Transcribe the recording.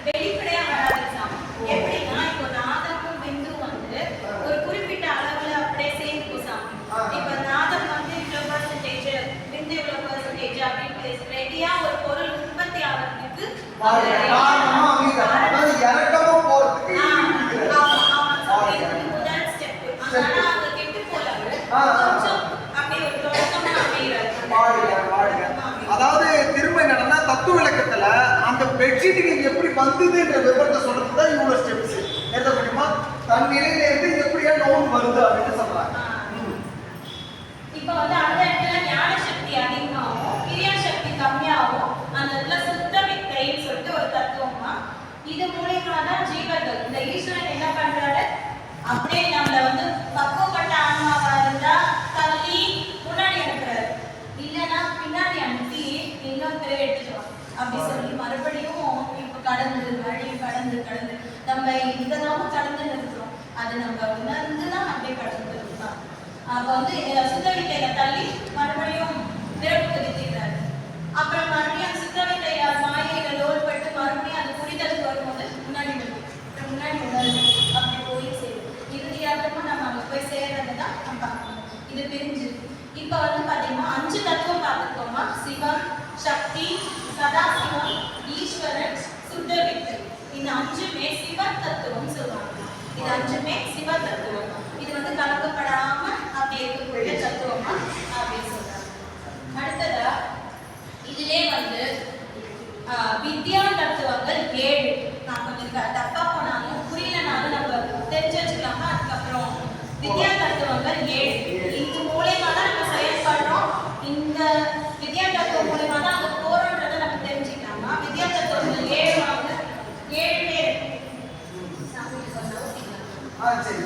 வெளிப்படையா வராது சாமி. எப்படின்னா இப்போ நாதமும் பிந்து வந்து ஒரு குறிப்பிட்ட அளவுல அப்படியே சேர்ந்துக்கும் சாமி. இப்ப நாதம் வந்து இவ்வளவு பர்சன்டேஜ், பிந்து இவ்வளவு பர்சன்டேஜ் அப்படின்னு ரெடியா ஒரு பொருள் உற்பத்தி ஆகிறதுக்கு இறக்கமும் போறதுக்கு முதல் ஸ்டெப். அதனால அது கெட்டு போல கொஞ்சம் அப்படியே ஒரு தொடக்கமா அமைகிறது. அதாவது திரும்ப என்னன்னா தத்துவ விளக்கத்துல அந்த பெட்ஷீட் எப்படி வந்ததுன்ற விவரத்தை சொல்றதுதான் இவ்வளவு ஸ்டெப்ஸ் எழுத முடியுமா? தன் நிலையில இருந்து எப்படியா நோன் வருது அப்படின்னு சொல்றாங்க. இப்ப வந்து அந்த இடத்துல ஞான சக்தி அதிகமாகும், கிரியா சக்தி கம்மியாகும். அந்த இடத்துல சுத்த வித்தைன்னு சொல்லிட்டு ஒரு தத்துவமா இது மூலியமா தான் ஜீவர்கள் இந்த ஈஸ்வரன் என்ன பண்றாரு, அப்படியே நம்மள வந்து பக்குவப்பட்ட ஆன்மாவா இருந்தா தள்ளி முன்னாடி அனுப்புறாரு, இல்லைன்னா பின்னாடி அனுப்பி இன்னொருத்தரை எடுத்துக்கலாம் அப்படி சொல்லி மறுபடியும் இப்ப கடந்து வழி கடந்து கடந்து நம்ம இதெல்லாம் கடந்து நிறுத்துறோம். அது நம்ம உணர்ந்துதான் அப்படியே கடந்து இருக்கலாம். அப்ப வந்து சுத்த வித்தையில தள்ளி மறுபடியும் பிறப்பு வித்தைகிறாரு. அப்புறம் மறுபடியும் சுத்த வித்தைய மாயையில லோல் பட்டு மறுபடியும் அது புரிதலுக்கு வரும்போது முன்னாடி முன்னாடி உணர்வு அப்படி போய் சேரும். இறுதியாகமா நம்ம அங்க போய் சேர்றதுதான் நம்ம பார்க்கணும். இது பிரிஞ்சு இப்ப வந்து பாத்தீங்கன்னா 5 தத்துவம் பார்த்துக்கோமா. சிவம், சக்தி, சதாசிவம், ஈஸ்வரன், சுத்த வித்தை. இந்த 5மே சிவ தத்துவம் சொல்லுவாங்க. இது 5மே சிவ தத்துவம். இது வந்து கலக்கப்படாம அப்படி இருக்கக்கூடிய தத்துவமா அப்படின்னு சொல்றாங்க. அடுத்ததா இதுலே வந்து வித்யா தத்துவங்கள் 7. நான் கொஞ்சம் தப்பா போனாலும் புரியலனாலும் நம்ம தெரிஞ்சு வச்சுக்கலாமா. அதுக்கப்புறம் வித்யா தத்துவங்கள் 7. இது மூலமா தான் நம்ம செயல்படுறோம். இந்த வித்யா தத்துவம் மூலமா தான் அங்க போறோன்றதை நம்ம தெரிஞ்சுக்கலாமா. வித்யா தத்துவங்கள் 7 வாங்க 7 பேர் சரி